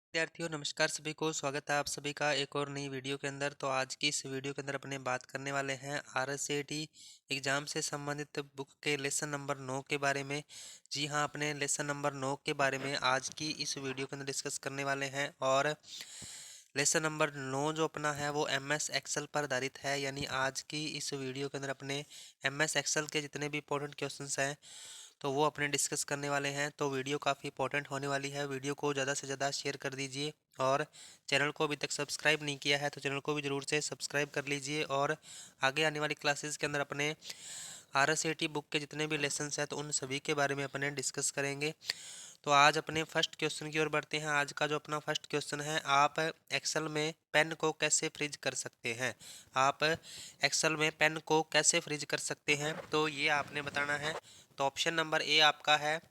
विद्यार्थियों नमस्कार सभी को स्वागत है आप सभी का एक और नई वीडियो के अंदर। तो आज की इस वीडियो के अंदर अपने बात करने वाले हैं आरएसएटी एग्जाम से संबंधित बुक के लेसन नंबर 9 के बारे में। जी हाँ, अपने लेसन नंबर 9 के बारे में आज की इस वीडियो के अंदर डिस्कस करने वाले हैं। और लेसन नंबर 9 जो अपना है वो एमएस एक्सेल पर आधारित है। यानी आज की इस वीडियो के अंदर अपने एमएस एक्सेल के जितने भी इंपॉर्टेंट क्वेश्चंस हैं तो वो अपने डिस्कस करने वाले हैं। तो वीडियो काफ़ी इंपॉर्टेंट होने वाली है। वीडियो को ज़्यादा से ज़्यादा शेयर कर दीजिए और चैनल को अभी तक सब्सक्राइब नहीं किया है तो चैनल को भी ज़रूर से सब्सक्राइब कर लीजिए। और आगे आने वाली क्लासेस के अंदर अपने आरएसएटी बुक के जितने भी लेसन्स हैं तो उन सभी के बारे में अपने डिस्कस करेंगे। तो आज अपने फर्स्ट क्वेश्चन की ओर बढ़ते हैं। आज का जो अपना फर्स्ट क्वेश्चन है, आप एक्सेल में पेन को कैसे फ्रीज कर सकते हैं। आप एक्सेल में पेन को कैसे फ्रीज कर सकते हैं तो ये आपने बताना है। तो ऑप्शन नंबर ए आपका है,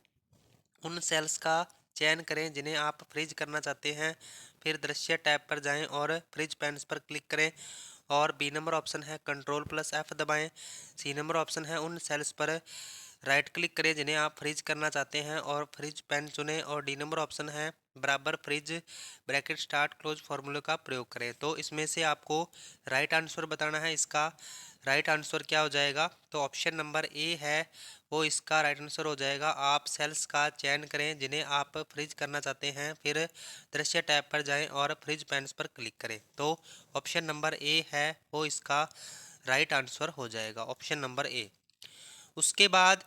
उन सेल्स का चयन करें जिन्हें आप फ्रीज करना चाहते हैं, फिर दृश्य टैब पर जाएं और फ्रीज पेन्स पर क्लिक करें। और बी नंबर ऑप्शन है कंट्रोल प्लस एफ दबाएं। सी नंबर ऑप्शन है उन सेल्स पर राइट क्लिक करें जिन्हें आप फ्रीज करना चाहते हैं और फ्रीज पेन चुनें। और डी नंबर ऑप्शन है बराबर फ्रीज ब्रैकेट स्टार्ट क्लोज फार्मूले का प्रयोग करें। तो इसमें से आपको राइट आंसर बताना है। इसका राइट आंसर क्या हो जाएगा, तो ऑप्शन नंबर ए है वो इसका राइट आंसर हो जाएगा। आप सेल्स का चयन करें जिन्हें आप फ्रीज करना चाहते हैं, फिर दृश्य टैब पर जाएं और फ्रीज पेन्स पर क्लिक करें। तो ऑप्शन नंबर ए है वो इसका राइट आंसर हो जाएगा, ऑप्शन नंबर ए। उसके बाद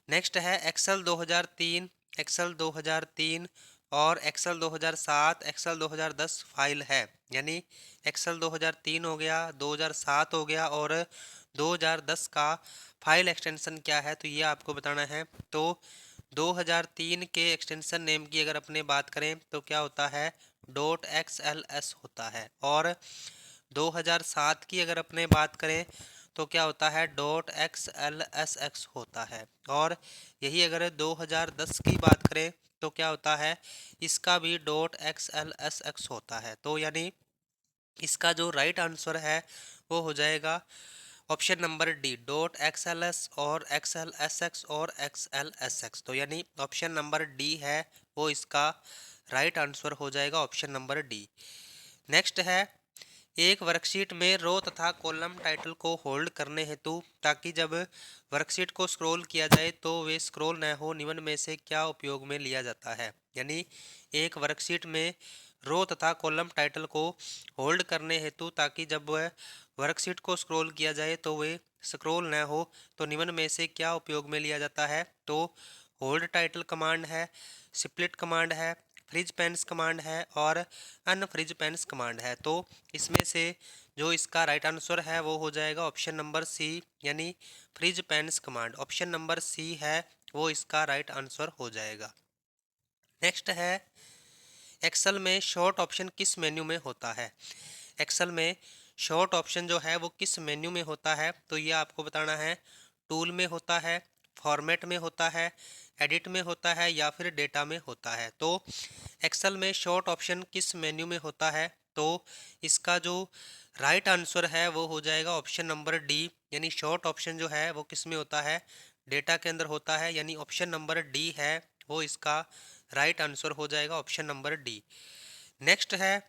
नेक्स्ट है एक्सेल 2003, एक्सेल 2003 और एक्सेल 2007, एक्सेल 2010 फाइल है। यानी एक्सेल 2003 हो गया, 2007 हो गया और 2010 का फाइल एक्सटेंशन क्या है तो ये आपको बताना है। तो 2003 के एक्सटेंशन नेम की अगर अपने बात करें तो क्या होता है, डॉट XLS होता है। और 2007 की अगर अपने बात करें तो क्या होता है, डॉट XLSX होता है। और यही अगर 2010 की बात करें तो क्या होता है, इसका भी डॉट XLSX होता है। तो यानी इसका जो राइट आंसर है वो हो जाएगा option number D, dot XLS और XLSX और XLSX। तो यानी ऑप्शन नंबर डी है वो इसका राइट आंसर हो जाएगा, ऑप्शन नंबर डी। नेक्स्ट है, एक वर्कशीट में रो तथा कॉलम टाइटल को होल्ड करने हेतु ताकि जब वर्कशीट को स्क्रॉल किया जाए तो वे स्क्रॉल न हो, निम्न में से क्या उपयोग में लिया जाता है। यानी एक वर्कशीट में रो तथा कॉलम टाइटल को होल्ड करने हेतु ताकि जब वह वर्कशीट को स्क्रॉल किया जाए तो वे स्क्रॉल न हो, तो निम्न में से क्या उपयोग में लिया जाता है। तो होल्ड टाइटल कमांड है, स्प्लिट कमांड है, फ्रीज पेन्स कमांड है और अनफ्रीज पेन्स कमांड है। तो इसमें से जो इसका राइट आंसर है वो हो जाएगा ऑप्शन नंबर सी, यानी freeze panes command. Option number C है वो इसका राइट आंसर हो जाएगा। नेक्स्ट है, एक्सेल में शॉर्ट ऑप्शन किस मेन्यू में होता है। एक्सेल में शॉर्ट ऑप्शन जो है वो किस मेन्यू में होता है तो ये आपको बताना है। टूल में होता है, फॉर्मेट में होता है, एडिट में होता है या फिर डेटा में होता है। तो एक्सेल में शॉर्ट ऑप्शन किस मेन्यू में होता है तो इसका जो राइट आंसर है वो हो जाएगा ऑप्शन नंबर डी, यानी शॉर्ट ऑप्शन जो है वो किस में होता है, डेटा के अंदर होता है। यानी ऑप्शन नंबर डी है वो इसका राइट आंसर हो जाएगा, ऑप्शन नंबर डी। नेक्स्ट है,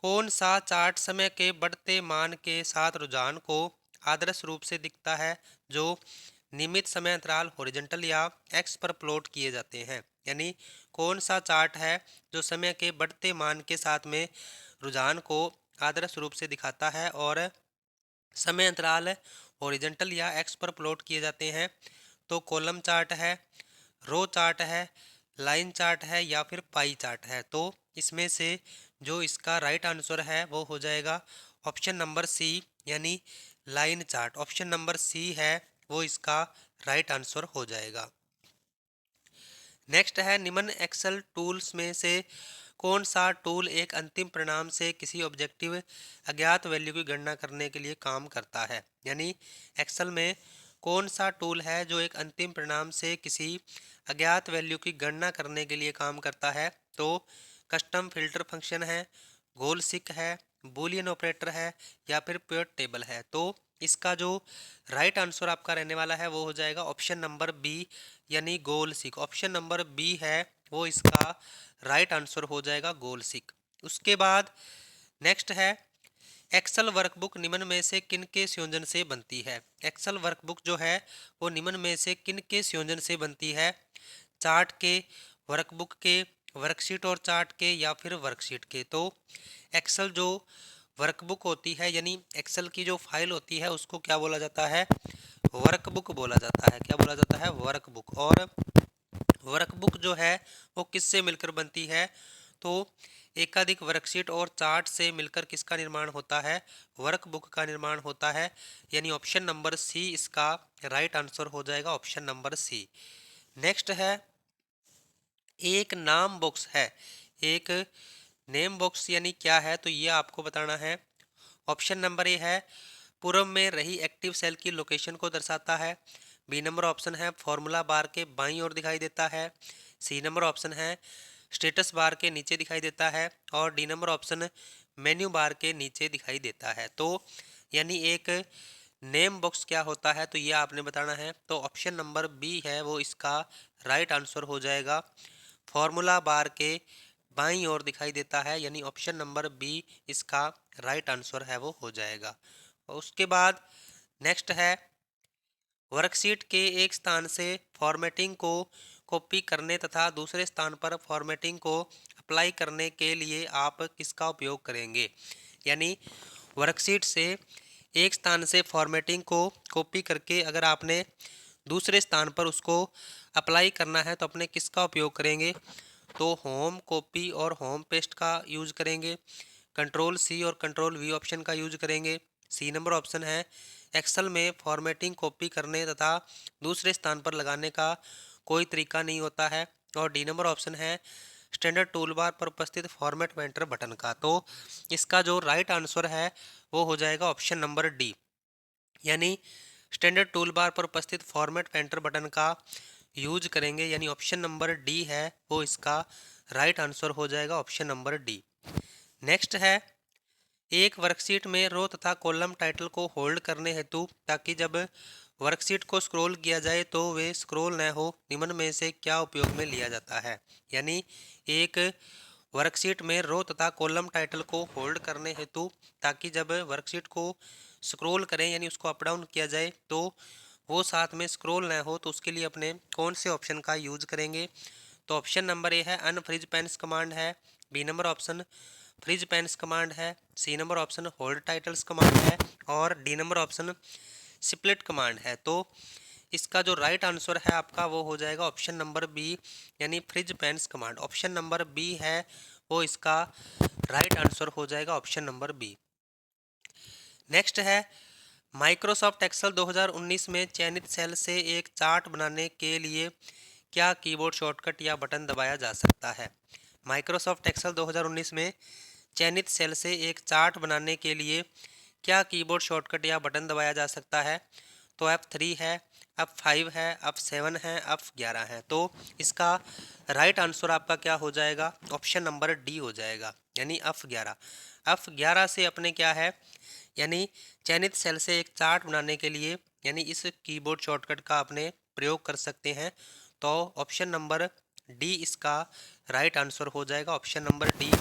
कौन सा चार्ट समय के बढ़ते मान के साथ रुझान को आदर्श रूप से दिखता है जो नियमित समय अंतराल हॉरिजॉन्टल या एक्स पर प्लॉट किए जाते हैं। यानी कौन सा चार्ट है जो समय के बढ़ते मान के साथ में रुझान को आदर्श रूप से दिखाता है और समय अंतराल हॉरिजॉन्टल या एक्स पर प्लॉट किए जाते हैं। तो कॉलम चार्ट है, रो चार्ट है, लाइन चार्ट है या फिर पाई चार्ट है। तो इसमें से जो इसका राइट आंसर है वो हो जाएगा ऑप्शन नंबर सी, यानी line chart. Option number C है वो इसका राइट आंसर हो जाएगा। नेक्स्ट है, निम्न एक्सेल टूल्स में से कौन सा टूल एक अंतिम परिणाम से किसी ऑब्जेक्टिव अज्ञात वैल्यू की गणना करने के लिए काम करता है। यानी एक्सेल में कौन सा टूल है जो एक अंतिम परिणाम से किसी अज्ञात वैल्यू की गणना करने के लिए काम करता है। तो कस्टम फिल्टर फंक्शन है, गोल सिक है, बूलियन ऑपरेटर है या फिर प्योर टेबल है। तो इसका जो राइट आंसर आपका रहने वाला है वो हो जाएगा ऑप्शन नंबर बी, यानी गोल सिक। ऑप्शन नंबर बी है वो इसका राइट आंसर हो जाएगा गोल सीक। उसके बाद नेक्स्ट है एक्सेल वर्कबुक निम्न में से किन के संयोजन से बनती है। एक्सेल वर्कबुक जो है वो निम्न में से किन के संयोजन से बनती है। चार्ट के, वर्कबुक के, वर्कशीट और चार्ट के, या फिर वर्कशीट के। तो एक्सेल जो वर्कबुक होती है यानी एक्सेल की जो फाइल होती है उसको क्या बोला जाता है, वर्कबुक बोला जाता है। क्या बोला जाता है, वर्कबुक। और वर्कबुक जो है वो किससे मिलकर बनती है, तो एकाधिक वर्कशीट और चार्ट से मिलकर किसका निर्माण होता है, वर्कबुक का निर्माण होता है। यानी ऑप्शन नंबर सी इसका राइट आंसर हो जाएगा, ऑप्शन नंबर सी। नेक्स्ट है एक नाम बॉक्स है। एक नेम बॉक्स यानी क्या है, तो ये आपको बताना है। ऑप्शन नंबर ए है पूर्व में रही एक्टिव सेल की लोकेशन को दर्शाता है। बी नंबर ऑप्शन है फॉर्मूला बार के बाईं ओर दिखाई देता है। सी नंबर ऑप्शन है स्टेटस बार के नीचे दिखाई देता है। और D number option menu bar के नीचे दिखाई देता है। तो यानी एक नेम बॉक्स क्या होता है, तो ये आपने बताना है। तो ऑप्शन नंबर बी है वो इसका राइट आंसर हो जाएगा, फॉर्मूला बार के बाईं ओर दिखाई देता है। यानी ऑप्शन नंबर बी इसका राइट आंसर है वो हो जाएगा। और उसके बाद नेक्स्ट है वर्कशीट के एक स्थान से फॉर्मेटिंग को कॉपी करने तथा दूसरे स्थान पर फॉर्मेटिंग को अप्लाई करने के लिए आप किसका उपयोग करेंगे। यानी वर्कशीट से एक स्थान से फॉर्मेटिंग को कॉपी करके अगर आपने दूसरे स्थान पर उसको अप्लाई करना है तो अपने किसका उपयोग करेंगे, तो होम कॉपी और होम पेस्ट का यूज करेंगे। कंट्रोल सी और कंट्रोल वी ऑप्शन का यूज करेंगे। सी नंबर ऑप्शन है एक्सेल में फॉर्मेटिंग कॉपी करने तथा दूसरे स्थान पर लगाने का कोई तरीका नहीं होता है। और डी नंबर ऑप्शन है स्टैंडर्ड टूल बार पर उपस्थित फॉर्मेट वेंटर बटन का। तो इसका जो राइट आंसर है वो हो जाएगा ऑप्शन नंबर डी, यानी स्टैंडर्ड टूल बार पर उपस्थित फॉर्मेट वेंटर बटन का यूज करेंगे। यानी ऑप्शन नंबर डी है वो इसका राइट आंसर हो जाएगा, ऑप्शन नंबर डी। नेक्स्ट है एक वर्कशीट में रो तथा कॉलम टाइटल को होल्ड करने हेतु ताकि जब वर्कशीट को स्क्रॉल किया जाए तो वे स्क्रॉल न हो, निम्न में से क्या उपयोग में लिया जाता है। यानी एक वर्कशीट में रो तथा कॉलम टाइटल को होल्ड करने हेतु ताकि जब वर्कशीट को स्क्रॉल करें यानी उसको अप डाउन किया जाए तो वो साथ में स्क्रॉल न हो, तो उसके लिए अपने कौन से ऑप्शन का यूज करेंगे। तो ऑप्शन नंबर ए है अनफ्रीज पेन्स कमांड है। B number option freeze panes command है। C number option hold titles command है। और D number option split command है। तो इसका जो राइट आंसर है आपका वो हो जाएगा ऑप्शन नंबर बी, यानी freeze panes command. Option number B है वो इसका राइट आंसर हो जाएगा, ऑप्शन नंबर बी। नेक्स्ट है माइक्रोसॉफ्ट एक्सेल 2019 में चयनित सेल से एक चार्ट बनाने के लिए क्या कीबोर्ड शॉर्टकट या बटन दबाया जा सकता है। माइक्रोसॉफ्ट एक्सेल 2019 में चयनित सेल से एक चार्ट बनाने के लिए क्या कीबोर्ड शॉर्टकट या बटन दबाया जा सकता है। तो F3 है, F5 है, F7 है, F11 है। तो इसका राइट आंसर आपका क्या हो जाएगा, ऑप्शन नंबर डी हो जाएगा, यानी F11। F11 से अपने क्या है, यानी चयनित सेल से एक चार्ट बनाने के लिए यानी इस कीबोर्ड शॉर्टकट का अपने प्रयोग कर सकते हैं। तो ऑप्शन नंबर डी इसका राइट आंसर हो जाएगा, ऑप्शन नंबर डी।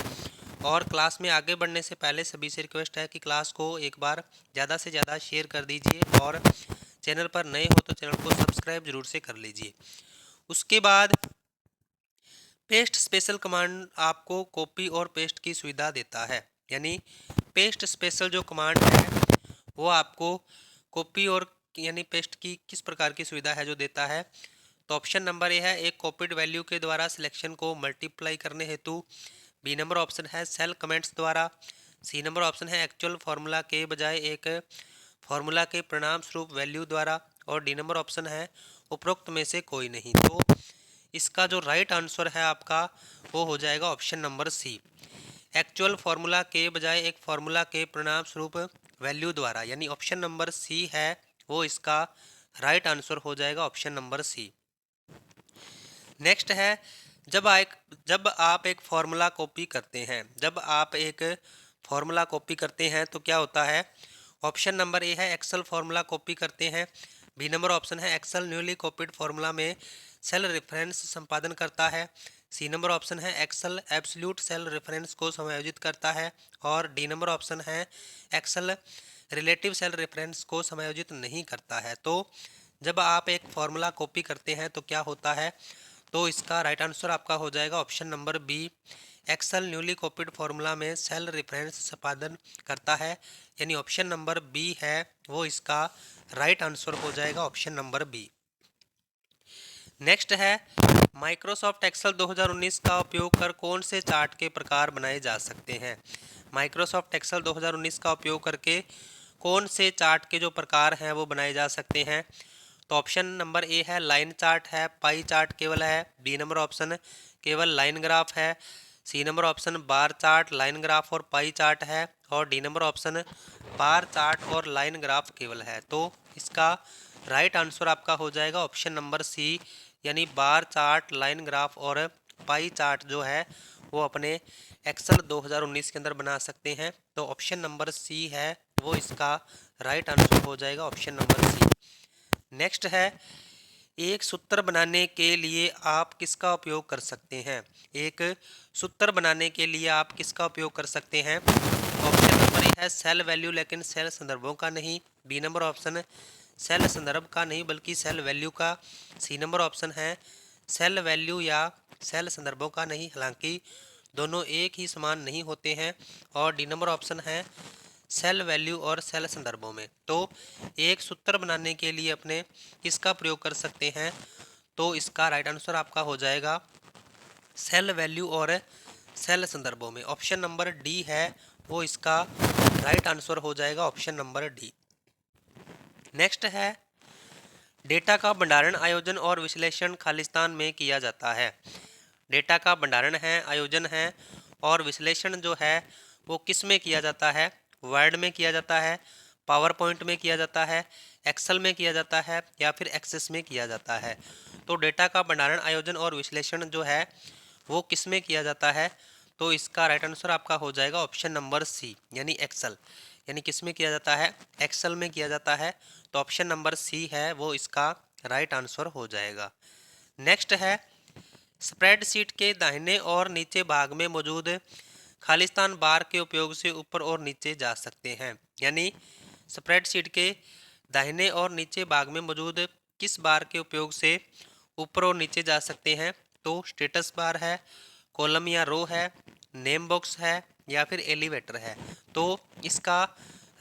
और क्लास में आगे बढ़ने से पहले सभी से रिक्वेस्ट है कि क्लास को एक बार ज़्यादा से ज़्यादा शेयर कर दीजिए और चैनल पर नए हो तो चैनल को सब्सक्राइब जरूर से कर लीजिए। उसके बाद पेस्ट स्पेशल कमांड आपको कॉपी और पेस्ट की सुविधा देता है। यानी पेस्ट स्पेशल जो कमांड है वो आपको कॉपी और यानी पेस्ट की किस प्रकार की सुविधा है जो देता है। तो ऑप्शन नंबर ए है एक कॉपीड वैल्यू के द्वारा सिलेक्शन को मल्टीप्लाई करने हेतु। बी नंबर ऑप्शन है सेल कमेंट्स द्वारा। सी नंबर ऑप्शन है एक्चुअल फार्मूला के बजाय एक फार्मूला के परिणाम स्वरूप वैल्यू द्वारा। और डी नंबर ऑप्शन है उपरोक्त में से कोई नहीं। तो इसका जो राइट आंसर है आपका वो हो जाएगा option number C, actual formula के बजाय एक फार्मूला के परिणाम स्वरूप वैल्यू द्वारा। यानी ऑप्शन नंबर सी है वो इसका राइट आंसर हो जाएगा, ऑप्शन नंबर सी। नेक्स्ट है जब आप एक फार्मूला कॉपी करते हैं, जब आप एक फार्मूला कॉपी करते हैं तो क्या होता है। ऑप्शन नंबर ए है एक्सेल फार्मूला कॉपी करते हैं। बी नंबर ऑप्शन है एक्सेल न्यूली कॉपीड फार्मूला में सेल रेफरेंस संपादन करता है। सी नंबर ऑप्शन है एक्सेल एब्सोल्यूट सेल रेफरेंस को समायोजित करता है, और डी नंबर ऑप्शन है एक्सेल रिलेटिव सेल रेफरेंस को समायोजित नहीं करता है। तो जब आप एक फॉर्मूला कॉपी करते हैं तो क्या होता है, तो इसका राइट आंसर आपका हो जाएगा option number B. Excel newly copied formula में सेल रेफरेंस संपादन करता है, यानी ऑप्शन नंबर बी है वो इसका राइट आंसर हो जाएगा, ऑप्शन नंबर बी। नेक्स्ट है माइक्रोसॉफ्ट एक्सेल 2019 का उपयोग कर कौन से चार्ट के प्रकार बनाए जा सकते हैं। माइक्रोसॉफ्ट एक्सेल 2019 का उपयोग करके कौन से चार्ट के जो प्रकार हैं वो बनाए जा सकते हैं। तो ऑप्शन नंबर ए है लाइन चार्ट है, पाई चार्ट केवल है, बी नंबर ऑप्शन केवल लाइन ग्राफ है, C number option bar chart, line graph और पाई चार्ट है, और D number option bar chart और लाइन ग्राफ केवल है। तो इसका राइट आंसर आपका हो जाएगा ऑप्शन नंबर सी, यानी बार चार्ट, लाइन ग्राफ और पाई चार्ट जो है वो अपने एक्सेल 2019 के अंदर बना सकते हैं। तो ऑप्शन नंबर सी है वो इसका राइट आंसर हो जाएगा, ऑप्शन नंबर सी। नेक्स्ट है एक सूत्र बनाने के लिए आप किसका उपयोग कर सकते हैं। एक सूत्र बनाने के लिए आप किसका उपयोग कर सकते हैं। ऑप्शन नंबर ए है सेल वैल्यू, लेकिन सेल संदर्भों का नहीं। बी नंबर ऑप्शन सेल संदर्भ का नहीं बल्कि सेल वैल्यू का। सी नंबर ऑप्शन है सेल वैल्यू या सेल संदर्भों का नहीं, हालांकि दोनों एक ही समान नहीं होते हैं। और डी नंबर ऑप्शन है सेल वैल्यू और सेल संदर्भों में। तो एक सूत्र बनाने के लिए अपने किसका प्रयोग कर सकते हैं, तो इसका राइट आंसर आपका हो जाएगा सेल वैल्यू और सेल संदर्भों में। ऑप्शन नंबर डी है वो इसका राइट आंसर हो जाएगा, ऑप्शन नंबर डी। नेक्स्ट है डेटा का भंडारण, आयोजन और विश्लेषण खालिस्तान में किया जाता है। डेटा का भंडारण है, आयोजन है और विश्लेषण जो है वो किस में किया जाता है। वर्ड में किया जाता है, पावर पॉइंट में किया जाता है, एक्सेल में किया जाता है या फिर एक्सेस में किया जाता है। तो डेटा का भंडारण, आयोजन और विश्लेषण जो है वो किस में किया जाता है, तो इसका राइट आंसर आपका हो जाएगा ऑप्शन नंबर सी, यानी एक्सेल। यानी किस में किया जाता है, एक्सेल में किया जाता है। तो ऑप्शन नंबर सी है वो इसका राइट आंसर हो जाएगा। नेक्स्ट है स्प्रेडशीट के दाहिने और नीचे भाग में मौजूद खालिस्तान बार के उपयोग से ऊपर और नीचे जा सकते हैं। यानी स्प्रेडशीट के दाहिने और नीचे भाग में मौजूद किस बार के उपयोग से ऊपर और नीचे जा सकते हैं। तो स्टेटस बार है, कॉलम या रो है, नेम बॉक्स है या फिर एलिवेटर है। तो इसका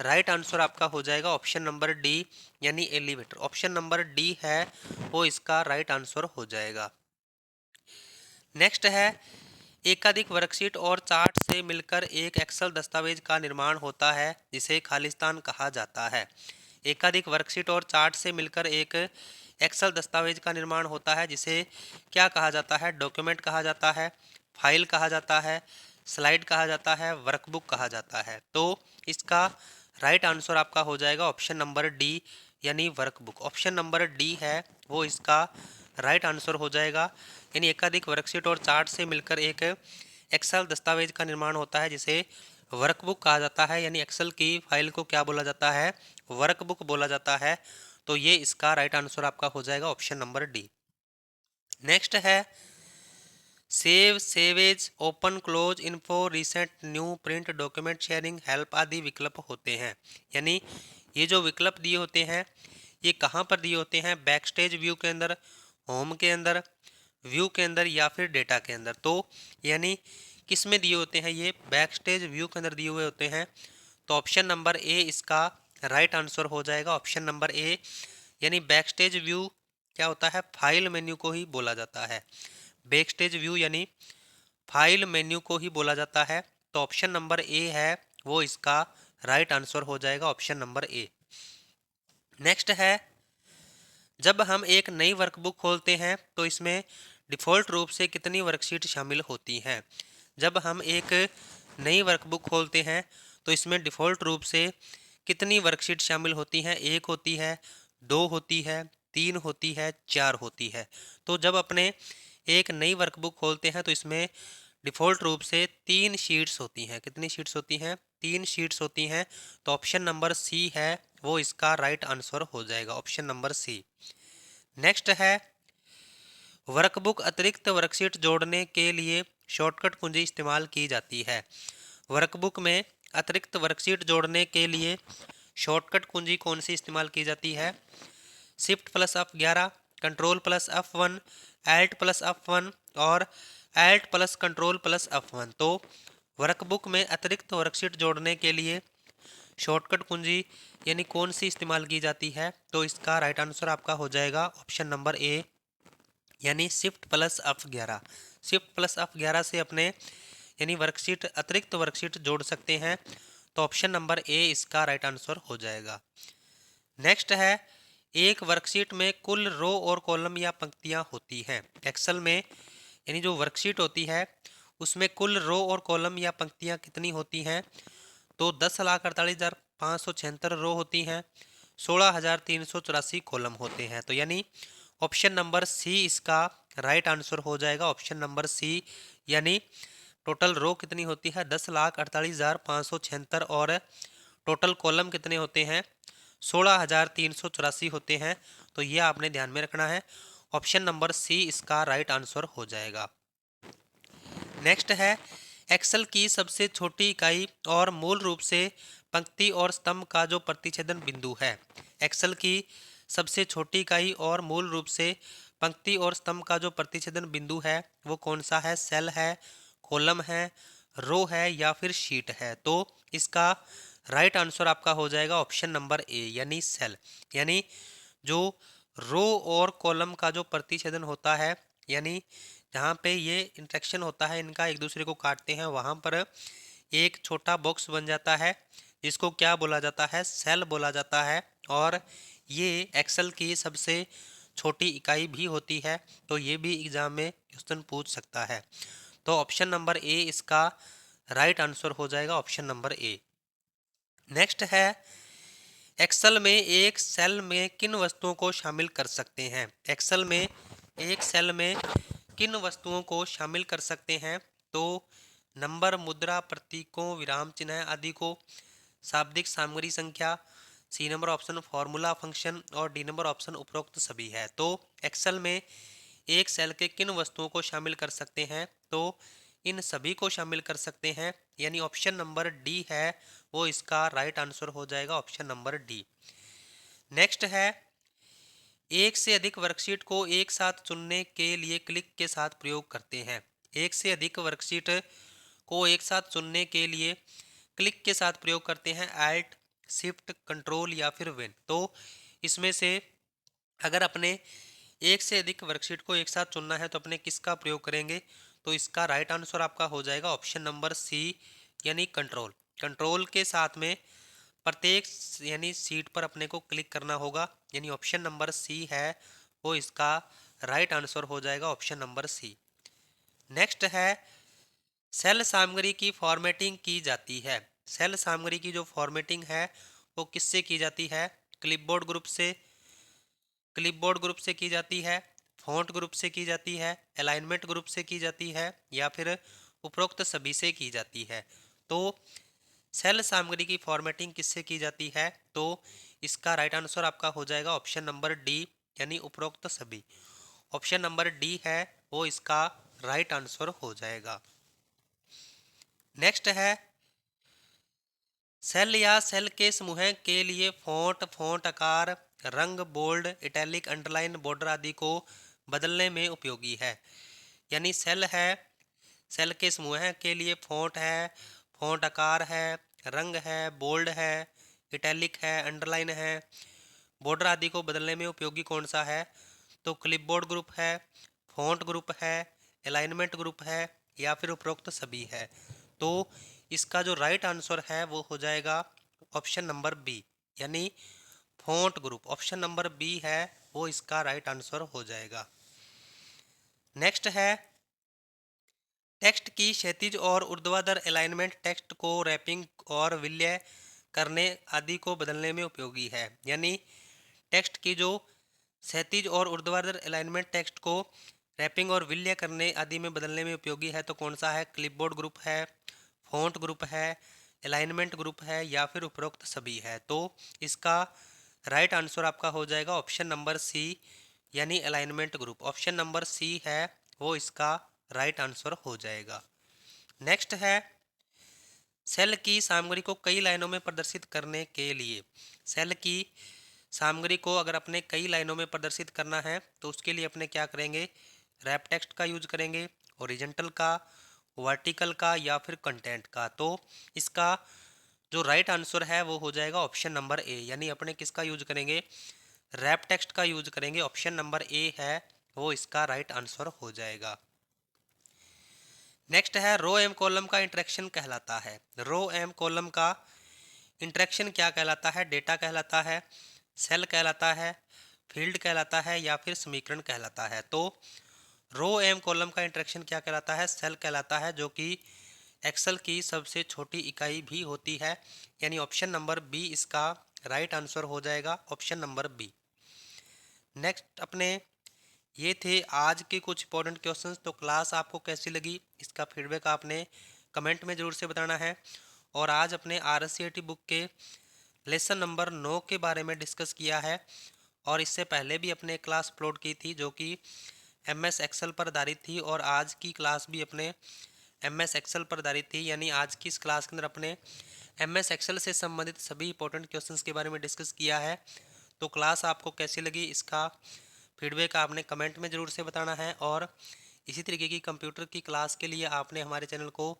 राइट आंसर आपका हो जाएगा ऑप्शन नंबर डी, यानी एलिवेटर। ऑप्शन नंबर डी है वो इसका राइट आंसर हो जाएगा। नेक्स्ट है एकाधिक वर्कशीट और चार्ट से मिलकर एक एक्सेल दस्तावेज का निर्माण होता है जिसे खालिस्तान कहा जाता है। एकाधिक वर्कशीट और चार्ट से मिलकर एक एक्सेल दस्तावेज का निर्माण होता है जिसे क्या कहा जाता है। डॉक्यूमेंट कहा जाता है, फाइल कहा जाता है, स्लाइड कहा जाता है, वर्कबुक कहा जाता है। तो इसका राइट आंसर आपका हो जाएगा ऑप्शन नंबर डी, यानी वर्कबुक। ऑप्शन नंबर डी है वो इसका राइट आंसर हो जाएगा। यानी एकाधिक वर्कशीट और चार्ट से मिलकर एक एक्सेल दस्तावेज का निर्माण होता है जिसे वर्कबुक कहा जाता है। यानी एक्सेल की फाइल को क्या बोला जाता है, वर्कबुक बोला जाता है। तो ये इसका राइट आंसर आपका हो जाएगा ऑप्शन नंबर डी। नेक्स्ट है save, save as, open, close, info, recent, new, print, document sharing, help आदि विकल्प होते हैं। यानी ये जो विकल्प दिए होते हैं ये कहाँ पर दिए होते हैं, बैकस्टेज व्यू के अंदर, होम के अंदर, व्यू के अंदर या फिर डेटा के अंदर। तो यानी किस में दिए होते हैं, ये बैकस्टेज व्यू के अंदर दिए हुए होते हैं। तो ऑप्शन नंबर ए इसका राइट आंसर हो जाएगा, ऑप्शन नंबर ए। यानी बैकस्टेज व्यू क्या होता है, फाइल मेन्यू को ही बोला जाता है। बैकस्टेज व्यू यानी फाइल मेन्यू को ही बोला जाता है। तो ऑप्शन नंबर ए है वो इसका राइट आंसर हो जाएगा, ऑप्शन नंबर ए। नेक्स्ट है जब हम एक नई वर्कबुक खोलते हैं तो इसमें डिफ़ॉल्ट रूप से कितनी वर्कशीट शामिल होती हैं। जब हम एक नई वर्कबुक खोलते हैं तो इसमें डिफ़ॉल्ट रूप से कितनी वर्कशीट शामिल होती हैं। एक होती है, दो होती है, तीन होती है, चार होती है। तो जब अपने एक नई वर्कबुक खोलते हैं तो इसमें डिफ़ॉल्ट रूप से 3 शीट्स होती हैं। कितनी शीट्स होती हैं, 3 शीट्स होती हैं। तो ऑप्शन नंबर सी है वो इसका राइट आंसर हो जाएगा, ऑप्शन नंबर सी। नेक्स्ट है वर्कबुक अतिरिक्त वर्कशीट जोड़ने के लिए शॉर्टकट कुंजी इस्तेमाल की जाती है। वर्कबुक में अतिरिक्त वर्कशीट जोड़ने के लिए शॉर्टकट कुंजी कौन सी इस्तेमाल की जाती है? Shift plus F11, control plus F1, Alt plus F1 और Alt plus control plus F1। तो वर्कबुक में अतिरिक्त वर्कशीट जोड़ने के लिए शॉर्टकट कुंजी यानी कौन सी इस्तेमाल की जाती है? तो इसका राइट आंसर आपका हो जाएगा ऑप्शन नंबर ए, यानी shift plus F11। Shift plus F11 से अपने यानी वर्कशीट अतिरिक्त वर्कशीट जोड़ सकते हैं। तो ऑप्शन नंबर ए इसका राइट आंसर हो जाएगा। नेक्स्ट है, एक वर्कशीट में कुल रो और कॉलम या पंक्तियां होती हैं। एक्सेल में यानी जो वर्कशीट होती है उसमें कुल रो और कॉलम या पंक्तियां कितनी होती हैं? तो 10,48,576 रो होती हैं, 16,384 कॉलम होते हैं। तो यानी ऑप्शन नंबर सी इसका राइट आंसर हो जाएगा, ऑप्शन नंबर सी। यानी टोटल रो कितनी होती है? 10,48,576 और टोटल कॉलम कितने होते हैं? 16,384 होते हैं। तो ये आपने ध्यान में रखना है, ऑप्शन नंबर सी इसका राइट आंसर हो जाएगा। नेक्स्ट है, एक्सेल की सबसे छोटी इकाई और मूल रूप से पंक्ति और स्तंभ का जो प्रतिच्छेदन बिंदु है। एक्सेल की सबसे छोटी इकाई और मूल रूप से पंक्ति और स्तंभ का जो प्रतिच्छेदन बिंदु है वो कौन सा है? सेल है, कॉलम है, रो है या फिर शीट है? तो इसका राइट आंसर आपका हो जाएगा ऑप्शन नंबर ए, यानी सेल। यानी जो रो और कॉलम का जो प्रतिच्छेदन होता है, यानी जहाँ पे ये इंटरेक्शन होता है इनका, एक दूसरे को काटते हैं, वहाँ पर एक छोटा बॉक्स बन जाता है जिसको क्या बोला जाता है? सेल बोला जाता है। और ये एक्सेल की सबसे छोटी इकाई भी होती है। तो ये भी एग्जाम में क्वेश्चन पूछ सकता है। तो ऑप्शन नंबर ए इसका राइट आंसर हो जाएगा, ऑप्शन नंबर ए। नेक्स्ट है, एक्सेल में एक सेल में किन वस्तुओं को शामिल कर सकते हैं? एक्सेल में एक सेल में किन वस्तुओं को शामिल कर सकते हैं? तो नंबर, मुद्रा, प्रतीकों, विराम चिन्ह आदि को, शाब्दिक सामग्री संख्या, C number option formula function और डी नंबर ऑप्शन उपरोक्त सभी है। तो एक्सेल में एक सेल के किन वस्तुओं को शामिल कर सकते हैं? तो इन सभी को शामिल कर सकते हैं, यानी ऑप्शन नंबर डी है वो इसका राइट आंसर हो जाएगा, ऑप्शन नंबर डी। नेक्स्ट है, एक से अधिक वर्कशीट को एक साथ चुनने के लिए क्लिक के साथ प्रयोग करते हैं। एक से अधिक वर्कशीट को एक साथ चुनने के लिए क्लिक के साथ प्रयोग करते हैं, एल्ट, शिफ्ट, कंट्रोल या फिर विन। तो इसमें से अगर अपने एक से अधिक वर्कशीट को एक साथ चुनना है तो अपने किसका प्रयोग करेंगे? तो इसका राइट आंसर आपका हो जाएगा ऑप्शन नंबर सी, यानी कंट्रोल। कंट्रोल के साथ में प्रत्येक यानी सीट पर अपने को क्लिक करना होगा, यानी ऑप्शन नंबर सी है वो इसका राइट आंसर हो जाएगा, ऑप्शन नंबर सी। नेक्स्ट है, सेल सामग्री की फॉर्मेटिंग की जाती है। सेल सामग्री की जो फॉर्मेटिंग है वो किससे की जाती है? क्लिपबोर्ड ग्रुप से, क्लिपबोर्ड ग्रुप से की जाती है, फॉन्ट ग्रुप से की जाती है, अलाइनमेंट ग्रुप से की जाती है या फिर उपरोक्त सभी से की जाती है। तो सेल सामग्री की फॉर्मेटिंग किससे की जाती है? तो इसका राइट आंसर आपका हो जाएगा ऑप्शन नंबर डी, यानी उपरोक्त सभी। ऑप्शन नंबर डी है वो इसका राइट आंसर हो जाएगा। नेक्स्ट है, सेल या सेल के समूह के लिए फॉन्ट, फॉन्ट आकार, रंग, बोल्ड, इटैलिक, अंडरलाइन, बॉर्डर आदि को बदलने में उपयोगी है। यानी सेल है, सेल के समूह के लिए फॉन्ट है, फॉन्ट आकार है, रंग है, बोल्ड है, इटैलिक है, अंडरलाइन है, बॉर्डर आदि को बदलने में उपयोगी कौन सा है? तो क्लिपबोर्ड ग्रुप है, फॉन्ट ग्रुप है, अलाइनमेंट ग्रुप है या फिर उपरोक्त सभी है। तो इसका जो राइट आंसर है वो हो जाएगा ऑप्शन नंबर बी, यानी font group. Option number B है वो इसका राइट आंसर हो जाएगा। नेक्स्ट है, टेक्स्ट की क्षैतिज और ऊर्ध्वाधर अलाइनमेंट टेक्स्ट को रैपिंग और विलय करने आदि को बदलने में उपयोगी है। यानी टेक्स्ट की जो क्षैतिज और ऊर्ध्वाधर अलाइनमेंट टेक्स्ट को रैपिंग और विलय करने आदि में बदलने में उपयोगी है। तो कौन सा है? क्लिपबोर्ड ग्रुप है, फॉन्ट ग्रुप है, अलाइनमेंट ग्रुप है या फिर उपरोक्त सभी है। तो इसका राइट आंसर आपका हो जाएगा ऑप्शन नंबर सी, यानी alignment group. Option number C है वो इसका राइट आंसर हो जाएगा। नेक्स्ट है सेल की सामग्री को कई लाइनों में प्रदर्शित करने के लिए। सेल की सामग्री को अगर अपने कई लाइनों में प्रदर्शित करना है तो उसके लिए अपने क्या करेंगे, रैप टेक्स्ट का यूज करेंगे, ओरिजेंटल का, वर्टिकल का या फिर कंटेंट का। तो इसका जो राइट आंसर है वो हो जाएगा ऑप्शन नंबर ए, यानी अपने किसका यूज करेंगे, रैप टेक्स्ट का यूज करेंगे। ऑप्शन नंबर ए है वो इसका राइट आंसर हो जाएगा। नेक्स्ट है रो एम कॉलम का इंटरेक्शन कहलाता है। रो एम कॉलम का इंटरेक्शन क्या कहलाता है, डेटा कहलाता है, सेल कहलाता है, फील्ड कहलाता है या फिर समीकरण कहलाता है। तो रो एम कॉलम का इंटरेक्शन क्या कहलाता है, सेल कहलाता है, जो कि एक्सेल की सबसे छोटी इकाई भी होती है, यानी ऑप्शन नंबर बी इसका राइट आंसर हो जाएगा, ऑप्शन नंबर बी। नेक्स्ट अपने ये थे आज के कुछ इंपॉर्टेंट क्वेश्चंस। तो क्लास आपको कैसी लगी इसका फीडबैक आपने कमेंट में ज़रूर से बताना है। और आज अपने RSCAT बुक के लेसन नंबर 9 के बारे में डिस्कस किया है, और इससे पहले भी अपने क्लास अपलोड की थी जो कि MS एक्सेल पर आधारित थी, और आज की क्लास भी अपने MS एक्सेल पर आधारित थी। यानी आज की इस क्लास के अंदर अपने MS एक्सेल से संबंधित सभी इंपॉर्टेंट क्वेश्चंस के बारे में डिस्कस किया है। तो क्लास आपको कैसी लगी इसका फीडबैक आपने कमेंट में ज़रूर से बताना है। और इसी तरीके की कंप्यूटर की क्लास के लिए आपने हमारे चैनल को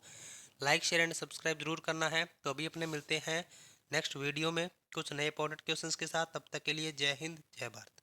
लाइक शेयर एंड सब्सक्राइब जरूर करना है। तो अभी अपने मिलते हैं नेक्स्ट वीडियो में कुछ नए इंपॉर्टेंट क्वेश्चंस के साथ। तब तक के लिए जय हिंद जय भारत।